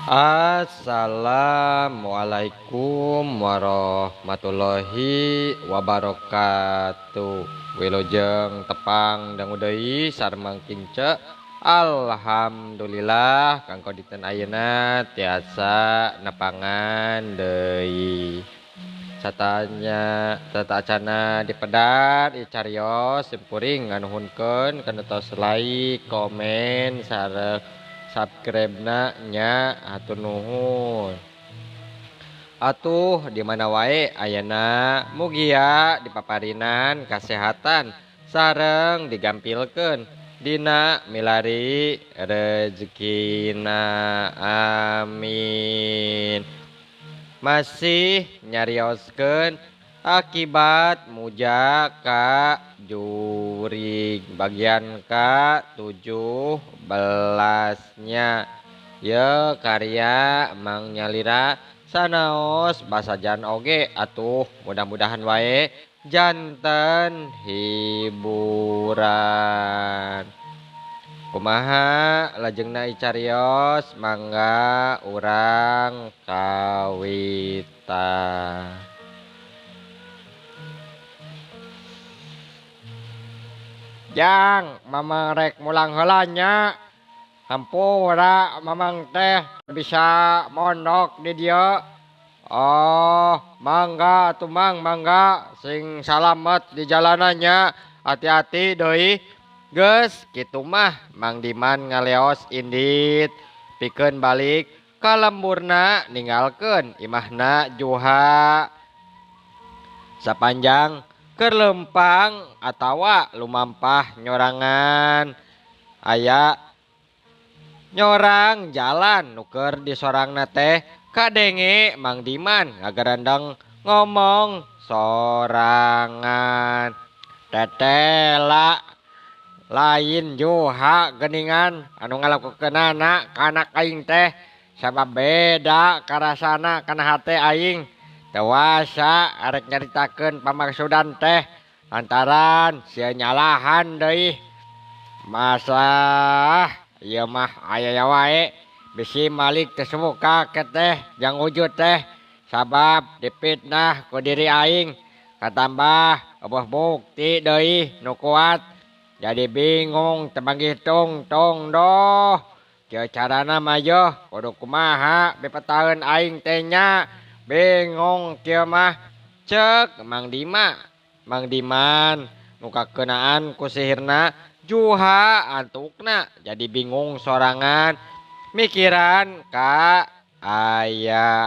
Assalamualaikum warahmatullahi wabarakatuh. Wilujeng tepang dangu deui sareng kince. Alhamdulillah kanggo dinten ayeuna tiasa nepangan deui. Catacana dipedat dicarios simpuring nganuhunkeun kana tos like, komen sareng subscribe-na nya hatur nuhun. Atuh di mana wae ayeuna mugia dipaparinan kasehatan sareng digampilkeun dina milari rezekina amin. Masih nyarioskeun akibat muja ka jurig bagian ka 17-nya ye karya Mang Nyalira sanaos basajan oge atuh mudah-mudahan wae janten hiburan. Kumaha lajengna icarios mangga urang kawita. Jang mamang rek mulang heula nya. Hampura mamang teh bisa mondok di dieu. Oh, mangga atuh mang mangga sing salamet di jalanannya. Hati-hati deui. Geus kitu mah Mang Diman ngaleos indit pikeun balik ka lemburna ninggalkeun imahna Juha sapanjang keur lempang atawa lumampah nyorangan aya nyorang jalan nuker di sorangna teh kadenge Mang Diman ngagarandang ngomong sorangan tetela lain Juha geningan anu ngalakukeunana ka anak aing teh sabab beda karasana kana hate aing dewasa arek nyaritakeun pamaksudan teh lantaran sia nyalahan deui masalah ieu mah aya wae bisi malik teu suka ke teh jang wujud teh sabab dipitnah ku diri aing katambah eueuh bukti deui nu kuat. Jadi bingung tebang hitung tong doh. Kieu carana mah yeuh kudu kumaha bepetaheun aing teh nya. Bingung kieu mah ceuk Mang Diman nu kakeunaan ku sihirna Juha antukna jadi bingung sorangan mikiran kaayaan.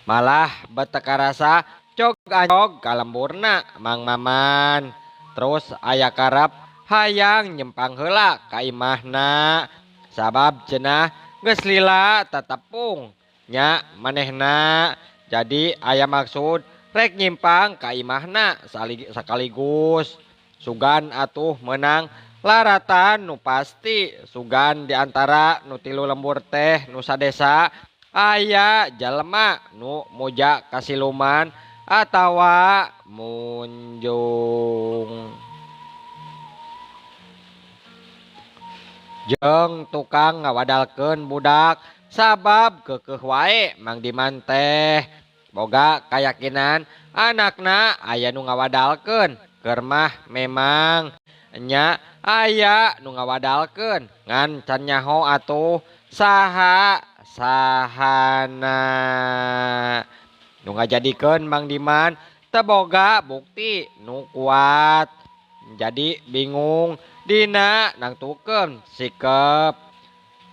Malah beteu karasa cog anjog kalemburna Mang Maman terus aya karep hayang nyempang heula ka imahna sabab cenah geus lila tatepung nya manehna jadi aya maksud rek nyimpang ka imahna sakaligus sugan atuh meunang laratan nu pasti sugan diantara nu tilu lembur teh nu sadesa aya jalema nu muja kasiluman atawa munjung jeung tukang ngawadalkeun budak sabab keukeuh wae Mang Diman teh boga kayakinan anakna aya nu ngawadalkeun keur mah memang nya aya nu ngawadalkeun ngan can nyaho atuh saha sahana nu ngajadikeun Mang Diman teu boga bukti nu kuat jadi bingung dina nangtukeun sikep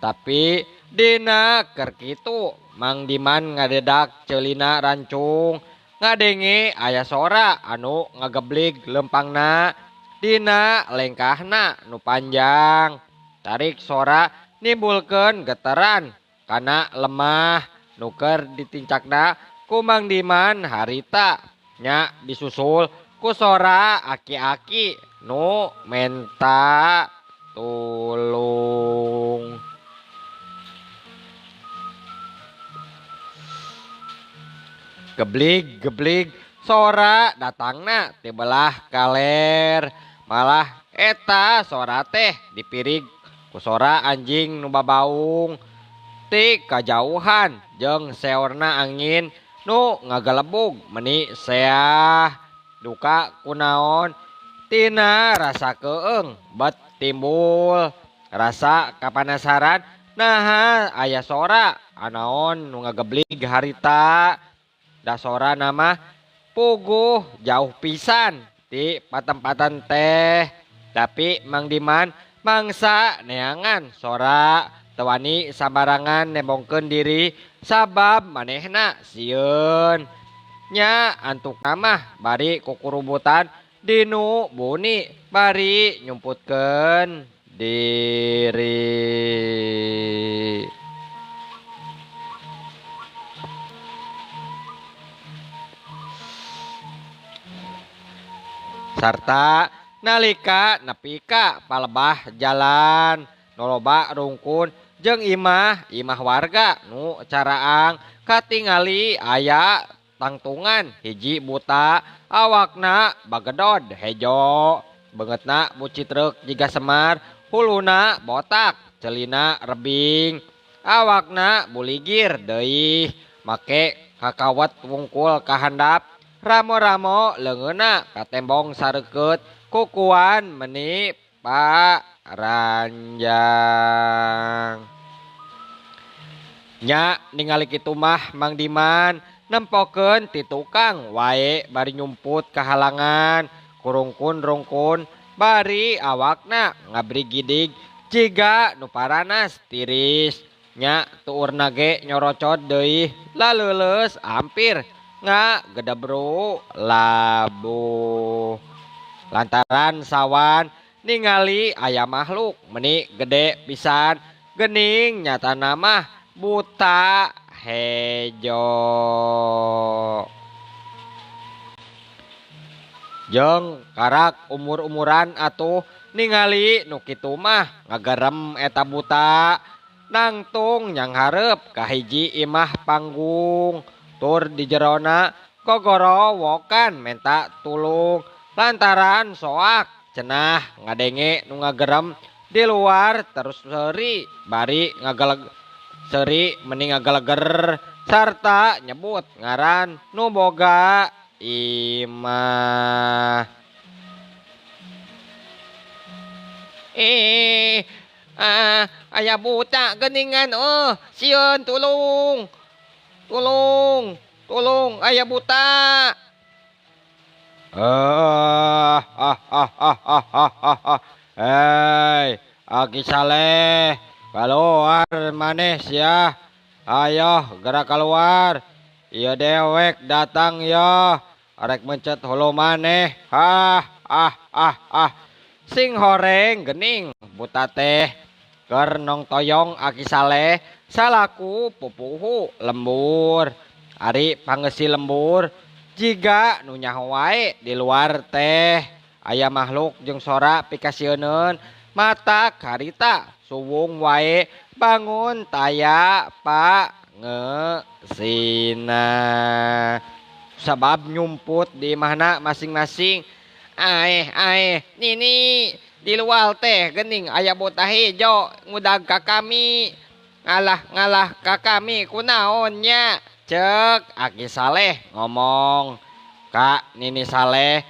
tapi dina keur kitu Mang Diman ngadedak ceulina rancung ngadenge aya sora anu ngageblig lempangna dina lengkahna nu panjang tarik sora nimbulkeun geteran kana lemah nu keur ditincakna ku Mang Diman harita nya disusul ku sora aki-aki nu menta tulung. Geblig sora datangna ti belah kaler malah eta sora teh dipirig kusora anjing nu babaung ti kajauhan jeung seorna angin nu ngagelebug meni seah duka kunaon tina rasa keeng bet timbul rasa kapanasaran nah aya sora anaon nu ngageblig harita da sora nama puguh jauh pisan ti patempatan teh tapi Mang Diman mangsa neangan sora tewani sabarangan nebongkeun diri sabab manehna sieun nya antuk namah bari kukurubutan dinu buni bari nyumputkeun diri. Sarta nalika nepi ka palebah jalan nu loba rungkun jeung imah warga nu caraang katingali aya tangtungan hiji buta awakna bagedod hejo beungeutna bucitrek jiga Semar huluna botak celina rebing awakna buligir deui make kakawet wungkul kahandap ramo-ramo leungeunna katembong sareukeut kukuan meni paranjang nya ningali kitu mah Mang Diman nempokeun ti tukang wae bari nyumput kahalangan kurungkun-rungkun bari awakna ngabri gidig jiga nu paranas tiris nya tuurna ge nyorocot deui laleuleus hampir ngagedebru labuh lantaran sawan ningali aya makhluk meni gede pisan geuning nyatana mah buta hejo jeung karak umur-umuran atuh ningali nu kitu mah ngagerem eta buta nangtung nyang hareup ka hiji imah panggung tur di jerona gogoro wokan menta tulung lantaran soak cenah ngadenge nu ngagerem di luar terus seuri bari seri meni ngageleger sarta nyebut ngaran nu boga imah aya buta geuningan sieun tulung aya buta hei Aki Saleh keluar maneh sia ayo gerak keluar ieu dewek datang ya arek mencet hulu maneh sing horeng geuning buta teh keur nong toyong Aki Saleh salaku pupuhu lembur ari pangeussi lembur jiga nu nyaho wae di luar teh aya makhluk jeung sora pikasieun mata karita suwung wae bangun taya pak ngeusina sabab nyumput di imahna masing-masing nini di luar teh geuning aya buta hejo ngudag ka kami ngalah ka kami kunaonnya cek Aki Saleh ngomong Kak Nini Saleh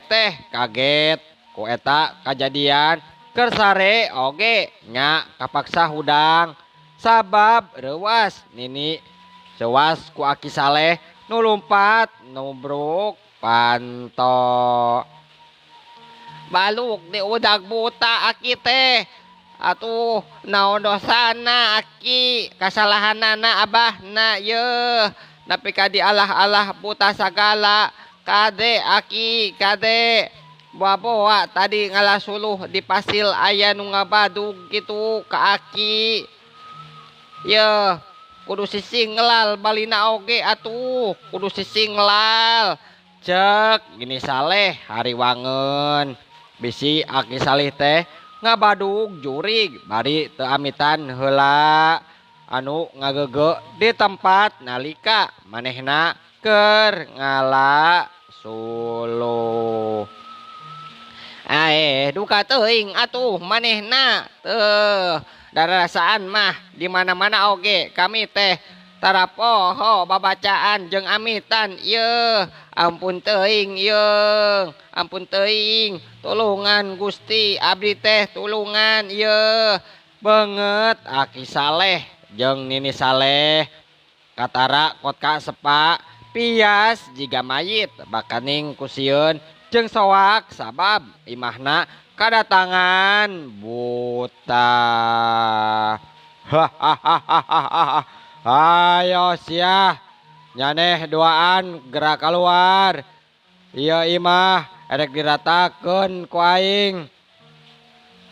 teh kaget ku eta kajadian keur sare oge nya kapaksa hudang sabab reuwas Nini sewas ku Aki Saleh nu lumpat nubruk panto baluk diudag buta Aki teh atuh naon dosana Aki kasalahanana abahna yeuh nepi ka dialah-alah buta sagala kade Aki kade boa-boa tadi ngalah suluh di pasil aya nu ngabadug gitu ka Aki yeuh kudu sisingglal balina oge atuh kudu sisingglal cek gini Saleh hari wangeun bisi Aki Saleh teh ngabadug jurig bari teu amitan heula anu ngagege di tempat nalika manehna keur ngala suluh Duka teuing atuh manehna teu darasaan mah di mana-mana oge kami teh tarapoho babacaan jeung amitan ieu ampun teuing ieu ampun teuing tulungan Gusti abdi teh tulungan ieu beungeut Aki Saleh jeung Nini Saleh katara kotka sepa pias jiga mayit bakaning kusieun jeung soak sabab imahna kadatangan buta. Hahaha. Ayo sia nyaneh doaan gerak keluar. Ieu imah erek diratakeun ku aing.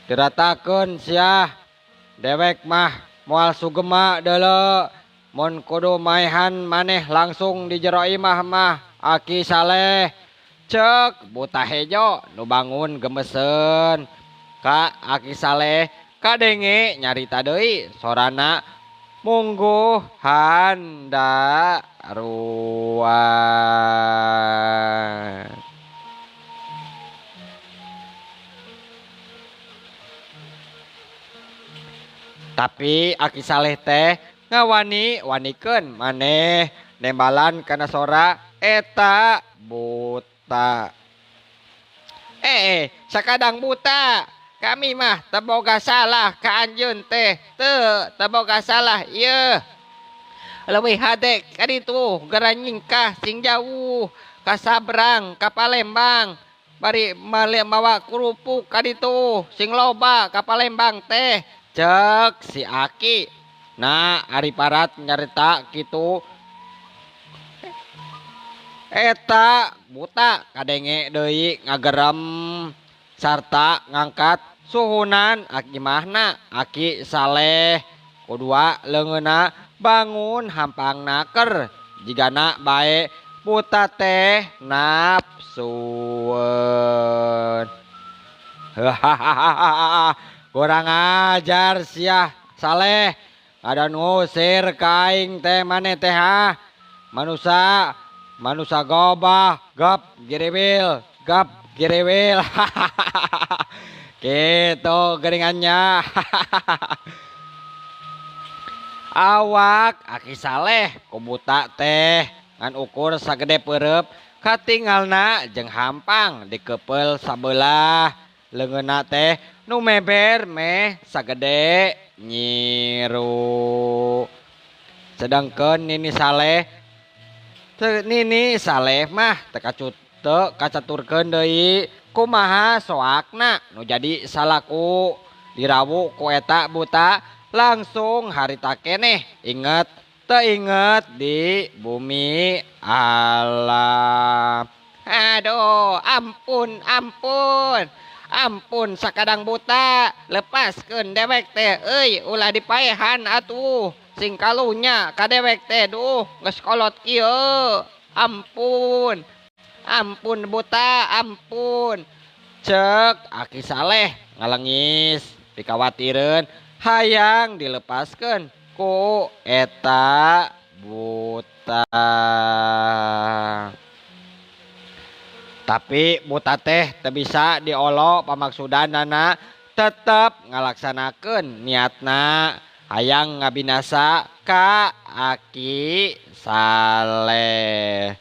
Diratakeun sia. Dewek mah moal sugema deuleu. Mun kudu maehan maneh langsung di jero imah mah Aki Saleh. Cek buta hejo nu bangun gemeseun ka Aki Saleh kadenge nyarita deui sorana mungguh handa ruang. Tapi Aki Saleh teh ngawani-wanikeun maneh nembalan kana sora eta buta. Sakadang buta kami mah teboga salah ka anjeun teh teboga salah ieu leuwih hade kaditu gara nyingkah sing jauh ka Sabrang ka Palembang bari mawa kerupuk kaditu sing loba ka Palembang teh cek si Aki. Nah ari parat nyarita kitu eta buta kadenge deui ngagerem sarta ngangkat suhunan imahna Aki Saleh kudua leungeunna bangun hampangna keur jigana bae buta teh nafsueun. Hahaha kurang ajar sia Saleh ada ngusir ka aing teh maneh teh manusia gobah gap giriwil gitu geringannya. Awak Aki Saleh ku buta teh ngan ukur sagede peureup katinggalna jeung hampang dikepeul sabelah leungeunna teh nu meber meh sagede nyiru. Sedangkeun Nini Saleh mah teu kacaturkeun deui kumaha soakna nu jadi salaku dirawu ku eta buta langsung harita keneh inget teu inget di bumi alam. Aduh ampun sakadang buta lepaskeun dewek teh euy ulah dipaehan atuh sing kalunya ka dewek teh duh geus kolot kieu ampun buta ampun. Cek Aki Saleh ngalengis dikawatireun hayang dilepaskeun ku eta buta. Tapi buta teh teu bisa diolo pamaksudanana tetep ngalaksanakeun niatna hayang ngabinasa ka Aki Saleh.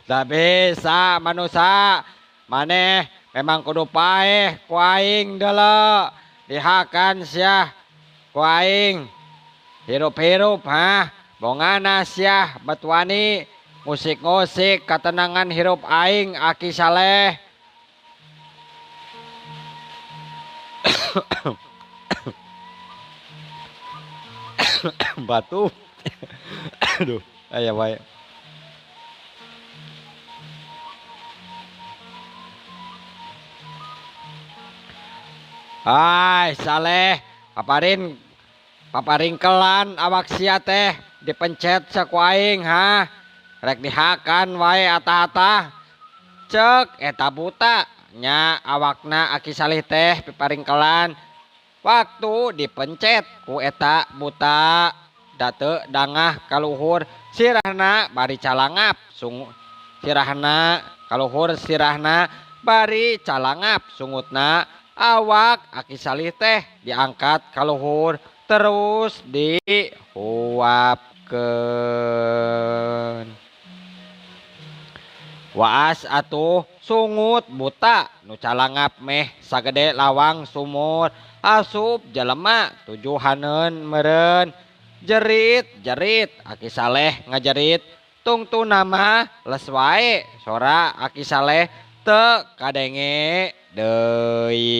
Da bisa manusia maneh memang kudu paeh ku aing deuleu dihakan sia ku aing hirup-hirup bongana sia batuani musik-musik katenangan hirup aing Aki Saleh. Batu. Aduh, aya wae. Hai Saleh, paparingkelan awak sia teh dipencet saku aing rek dihakan wae ata-ata. Cek eta buta nya awakna Aki Saleh teh piparingkelan waktu dipencet ku eta buta da teu dangah kaluhur sirahna bari calangap sirahna kaluhur sirahna bari calangap sungutna awak aki salih teh diangkat ka luhur terus dihuapkeun. Waas atuh sungut buta nu calangap meh sagede lawang sumur asup jelema tujuhaneun meureun jerit jerit aki saleh ngajerit tungtu nama les wae sora aki saleh teu kadenge deui.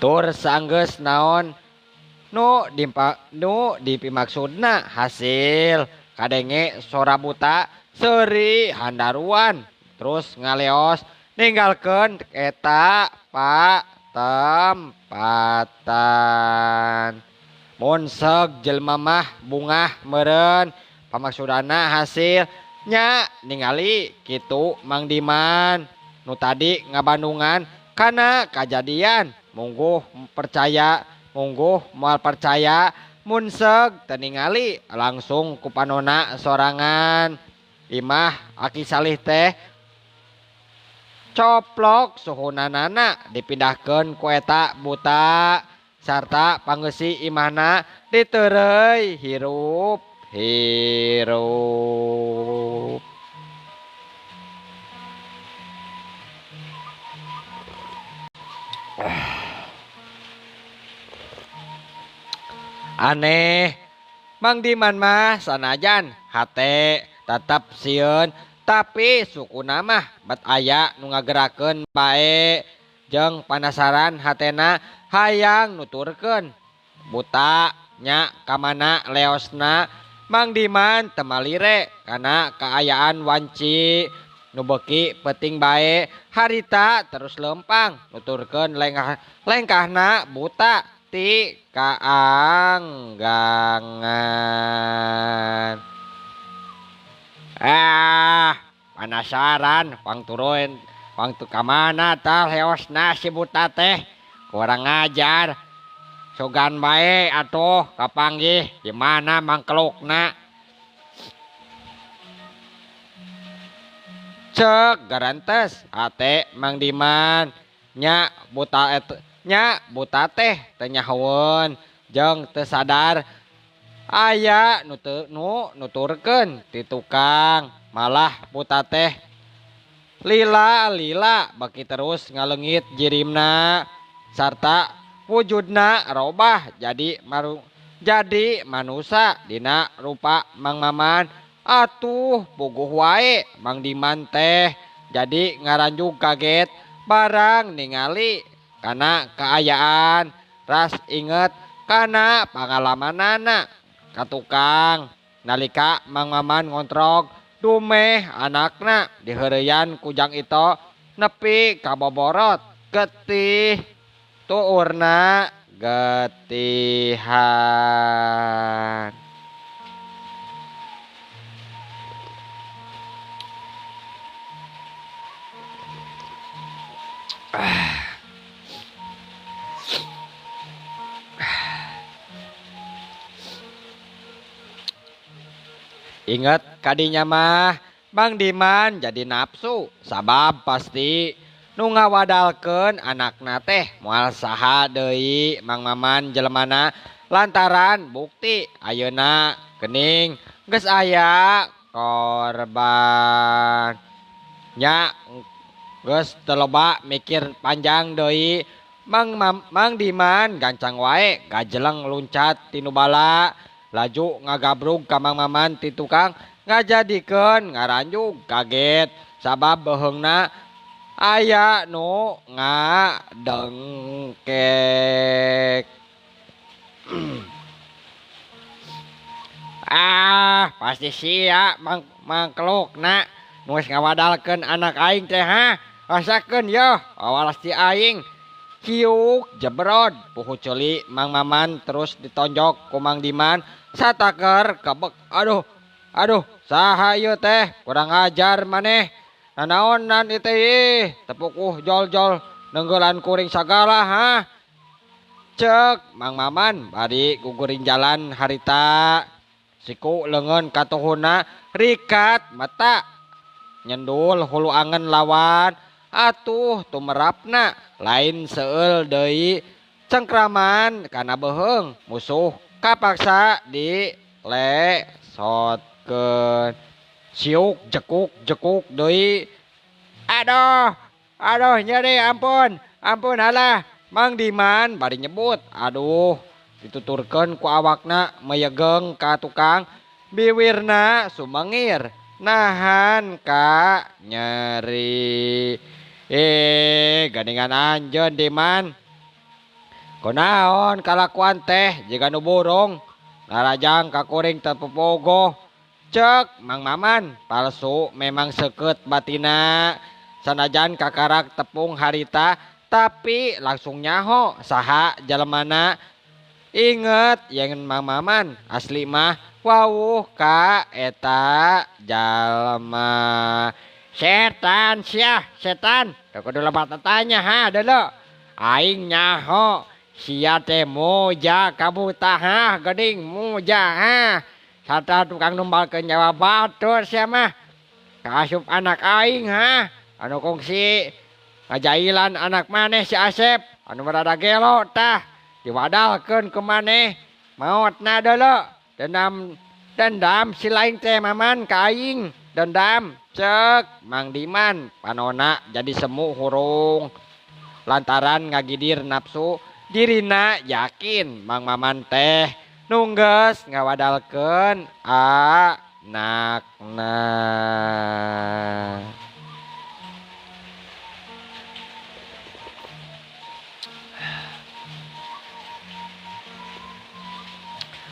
Tur saenggeus naon nu dipimaksudna hasil kadenge sora buta seuri handaruan terus ngaleos ninggalkeun eta tempatan. Mun seug jelema mah bungah meureun pamaksudana hasil nya ningali kitu Mang Diman nu tadi ngabandungan kana kajadian mungguh percaya mungguh moal percaya mun seug teu ningali langsung ku panonna sorangan. Imah aki salih teh coplok suhunanana dipindahkeun ku eta buta sarta panggeusi imahna diteureuy hirup. Aneh Mang Diman mah sanajan hate tetep sieun tapi sukuna mah bet aya nu ngagerakeun bae jeung panasaran hatena hayang nuturkeun buta nya kamana leosna. Mang Diman teu malire kana kaayaan wanci nu beuki peuting bae harita terus lempang nuturkeun lengkahna buta ti kaanggangan. Panasaran pang turun pang tu kamana tah leosna si buta teh kurang ngajar sugan bae atuh kapanggih di mana mangkelukna cek garantes ate Mang Diman nya buta teh teu nyahoeun jeung teu sadar aya nuturkeun ti tukang malah buta teh lila baki terus ngaleungit jirimna sarta wujudna robah jadi manusa dina rupa Mang Maman. Atuh puguh wae Mang Diman teh jadi ngaranjug kaget barang ningali kana kaayaan ras inget kana pangalamanana ka tukang nalika Mang Maman ngontrog dumeh anakna diheureuyan kujang ito nepi ka boborot getih tuurna getihan. Ingat kadinya mah Mang Diman jadi nafsu sabab pasti nu ngawadalkeun anakna teh moal saha deui Mang Maman jelemana lantaran bukti ayeuna geuning geus aya korban nya geus teu loba mikir panjang deui Mang Diman gancang wae gajeleng luncat tinu bala laju ngagabrug ka Mang Maman ti tukang ngajadikeun ngaranjug kaget sabab beheungna aya nu ngadengkek. Pasti sia mangkelukna nu geus ngawadalkeun anak aing teh rasakeun yeuh awalas ti aing ciuk jebrod puhu ceuli Mang Maman terus ditonjok ku Mang Diman sataker kebek. Aduh saha ieu teh kurang ajar maneh nanaonan ieu teh tepukuh jol-jol nenggelan kuring sagala cek Mang Maman bari guguring jalan harita siku leungeun katuhuna rikat mata nyendul hulu angen lawan atuh tumerapna lain seueul deui cengkraman kana beheung musuh kapaksa di lesotkeun siuk jekuk jekuk deui aduh aduh nyeri ampun ampun halah Mang Diman bari nyebut aduh dituturkeun ku awakna mayegeng ka tukang biwirna sumengir nahan ka nyeri gandingan anjeun Diman kunaon kalakuan teh jiga nu burung narajang ka kuring teu popogoh cek Mang Maman palsu memang seukeut batina sanajan kakarak tepung harita tapi langsung nyaho saha jalemana inget yang Mang Maman asli mah wawuh ka eta jalma setan sia setan teu kudu lebat tanya ha deuleu aing nyaho sia teh moja kabuta ha geuning moja ha sarta tukang numbalkeun nyawa batur sia mah kaasup anak aing ha anu kongsi ngajailan anak maneh si Asep anu rada gelo tah diwadalkeun ke maneh maotna deuleu dendam si laing teh Maman ka aing dendam cek Mang Diman panona jadi semu hurung lantaran ngagidir nafsu dirina yakin Mang Maman teh nungges ngawadalkeun anakna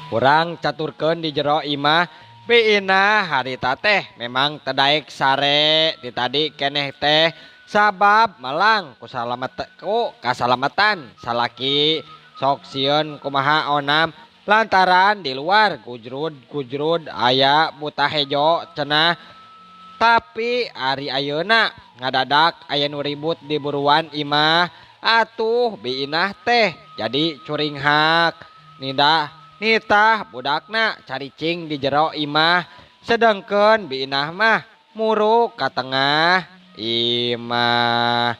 urang caturkeun di jero imah biina harita teh memang tedaek sare di tadi keneh teh sabab melang ku kasalamatan salaki sok sieun kumaha onam lantaran di luar gujrud aya buta hejo cenah tapi ari ayeuna ngadadak aya nu ribut di buruan imah atuh biinah teh jadi curing hak nitah budakna caricing di jero imah sedengkeun biinah mah muruk ka tengah imah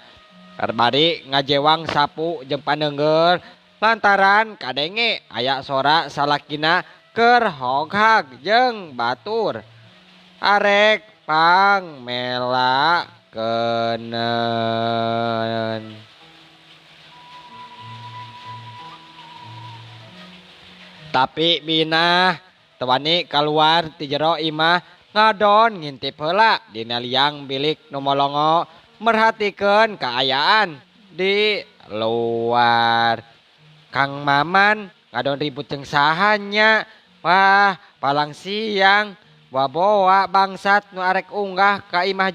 bari ngajewang sapu jeung pandeungeul lantaran kadenge aya sora salakina keur hoghag jeung batur arek pangmelakeun tapi bina tewani keluar ti jero imah ngadon ngintip heula dina liang bilik nu molongo merhatikeun kaayaan di luar Kang Maman ngadon ribut jeung sahanya wah palang siang waboa bangsat nu arek unggah ka imah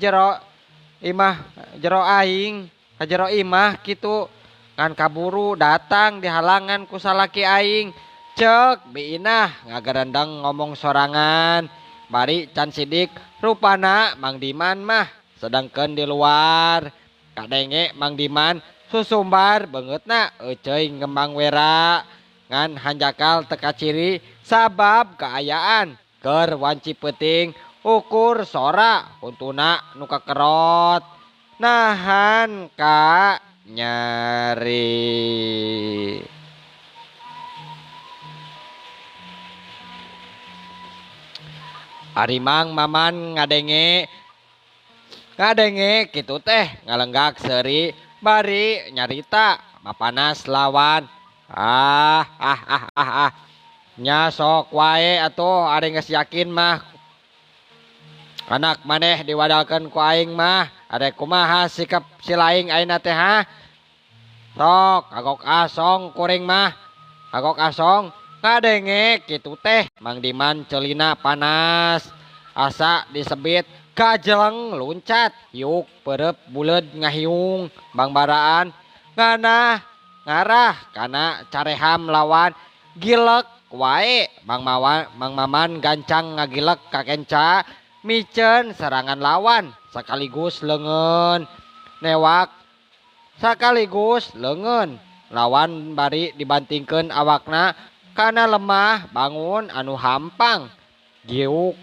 jero aing ka jero imah kitu ngan kaburu datang di halangan ku salaki aing cek biinah ngagarandang ngomong sorangan bari can sidik rupana Mang Diman mah sedangkeun di luar kadenge Mang Diman susumbar beungeutna euceuy ngembang wera ngan hanjakal teka ciri sabab kaayaan keur wanci peuting ukur sora untuna nu kakerot nahan ka nyeri ari Mang Maman ngadenge kitu teh ngalenggak seuri bari nyarita mapanas lawan nya sok wae atuh ari geus yakin mah anak maneh diwadalkeun ku aing mah are kumaha sikap si laing ayeuna teh ha sok agok asong kuring mah agok asong ngadenge kitu teh Mang Diman ceulina panas asa disebit kajeleng luncat hiuk perep buleud ngahiung bangbaraan ngarah kana careham lawan gilek wae Mang Maman gancang ngagilek ka kenca miceun serangan lawan sekaligus leungeun newak sekaligus leungeun lawan bari dibantingkeun awakna kana lemah bangun anu hampang giuk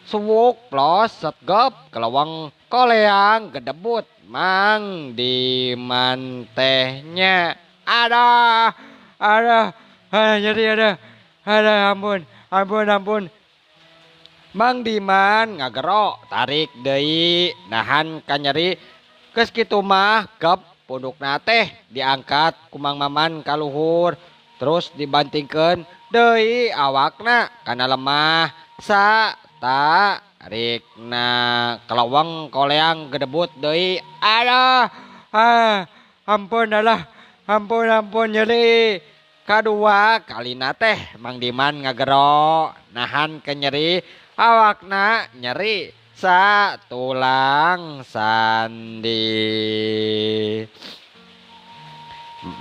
suwuk plos setgep keleweng koleang gedebut Mang Diman tehnya. Ada nyeri ada ampun. Mang Diman ngagero tarik deui nahan ka nyeri geus kitu mah gep pundukna teh diangkat ku Mang Maman ka luhur terus dibantingkeun deui awakna kana lemah rikna keleweng koleang gedebut deui. Ampun nyeri. Kadua kalina teh Mang Diman ngagero nahan ke nyeri awakna nyeri tulang sandi.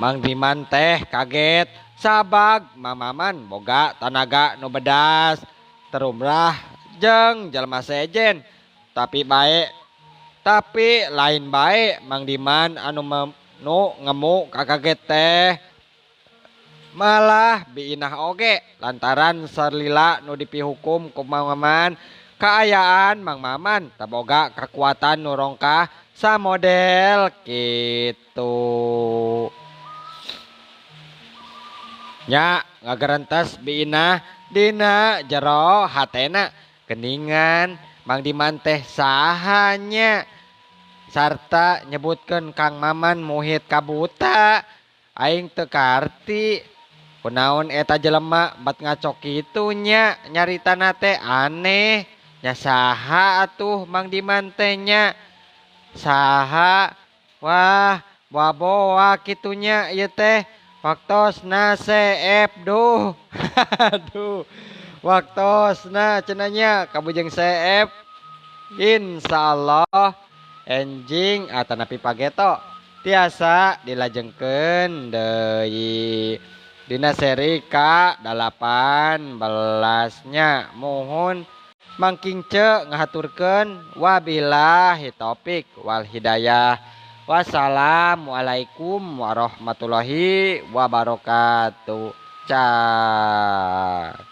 Mang Diman teh kaget sabag Mang Maman boga tanaga nu bedas terumrah jeung jalma sejen tapi lain bae Mang Diman anu ngemu kakaget teh malah biinah oge lantaran salila nu dipihukum ku Mang Maman. Kaayaan Mang Maman taboga kekuatan nu rongkah samodel kitu. Nya ngagarentes biinah dina jero hatena geningan Mang Diman teh sahanya sarta nyebutkeun Kang Maman muhit kabuta. Aing teu karti kunaon eta jelema bat ngacok kitu nya nyaritana teh aneh. Nya saha atuh Mang Diman teh nya? Saha? Wah, boa kitu nya ieu teh. Waktosna seep duh. Aduh. Waktosna cenah nya kabujeng seep. Insyaallah enjing atanapi pageto tiasa dilajengkeun deui dina seri ka-18 nya. Mohon mangkingce ngahaturkeun wabillahi taufik wal hidayah. Wassalamualaikum warahmatullahi wabarakatuh. Cak.